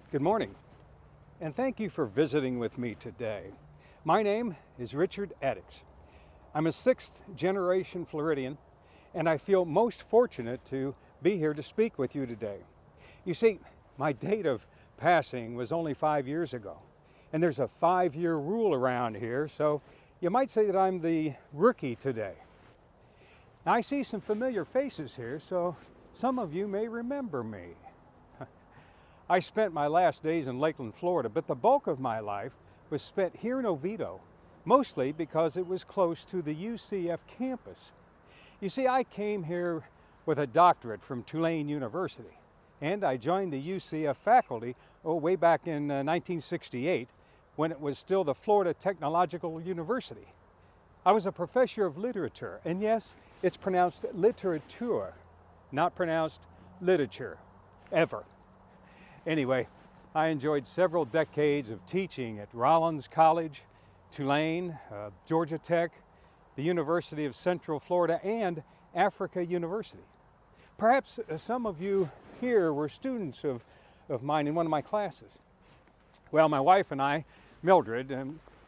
Good morning, and thank you for visiting with me today. My name is Richard Adicks. I'm a sixth-generation Floridian, and I feel most fortunate to be here to speak with you today. You see, my date of passing was only 5 years ago, and there's a 5-year rule around here, so you might say that I'm the rookie today. Now, I see some familiar faces here, so some of you may remember me. I spent my last days in Lakeland, Florida, but the bulk of my life was spent here in Oviedo, mostly because it was close to the UCF campus. You see, I came here with a doctorate from Tulane University, and I joined the UCF faculty way back in 1968 when it was still the Florida Technological University. I was a professor of literature, and yes, it's pronounced literature, not pronounced literature, ever. Anyway, I enjoyed several decades of teaching at Rollins College, Tulane, Georgia Tech, the University of Central Florida, and Africa University. Perhaps some of you here were students of mine in one of my classes. Well, my wife and I, Mildred,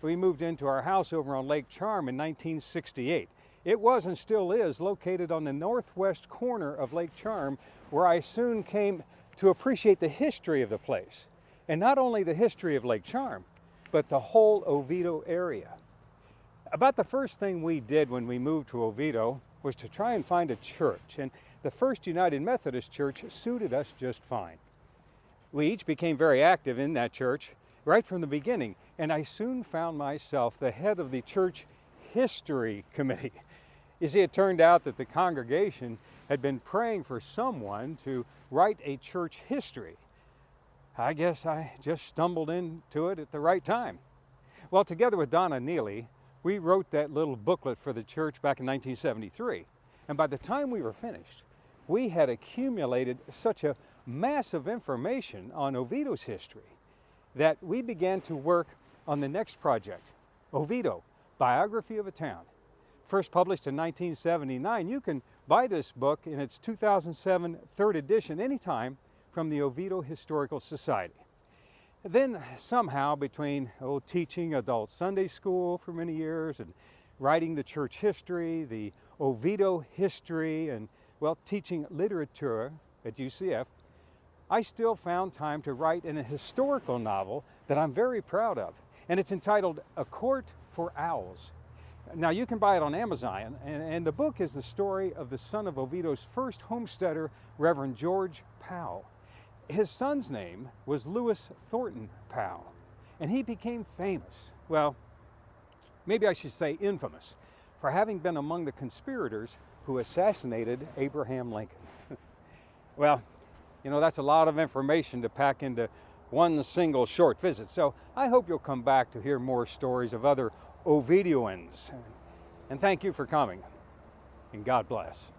we moved into our house over on Lake Charm in 1968. It was and still is located on the northwest corner of Lake Charm, where I soon came to appreciate the history of the place. And not only the history of Lake Charm, but the whole Oviedo area. About the first thing we did when we moved to Oviedo was to try and find a church, and the First United Methodist Church suited us just fine. We each became very active in that church right from the beginning, and I soon found myself the head of the church history committee. You see, it turned out that the congregation had been praying for someone to write a church history. I guess I just stumbled into it at the right time. Well, together with Donna Neely, we wrote that little booklet for the church back in 1973. And by the time we were finished, we had accumulated such a massive information on Oviedo's history that we began to work on the next project, Oviedo, Biography of a Town. First published in 1979, you can buy this book in its 2007 third edition anytime from the Oviedo Historical Society. Then somehow between teaching adult Sunday school for many years and writing the church history, the Oviedo history, and teaching literature at UCF, I still found time to write in a historical novel that I'm very proud of. And it's entitled A Court for Owls. Now, you can buy it on Amazon, and the book is the story of the son of Oviedo's first homesteader, Reverend George Powell. His son's name was Lewis Thornton Powell, and he became famous, maybe I should say infamous, for having been among the conspirators who assassinated Abraham Lincoln. That's a lot of information to pack into one single short visit, so I hope you'll come back to hear more stories of other Ovidioans. And thank you for coming, and God bless.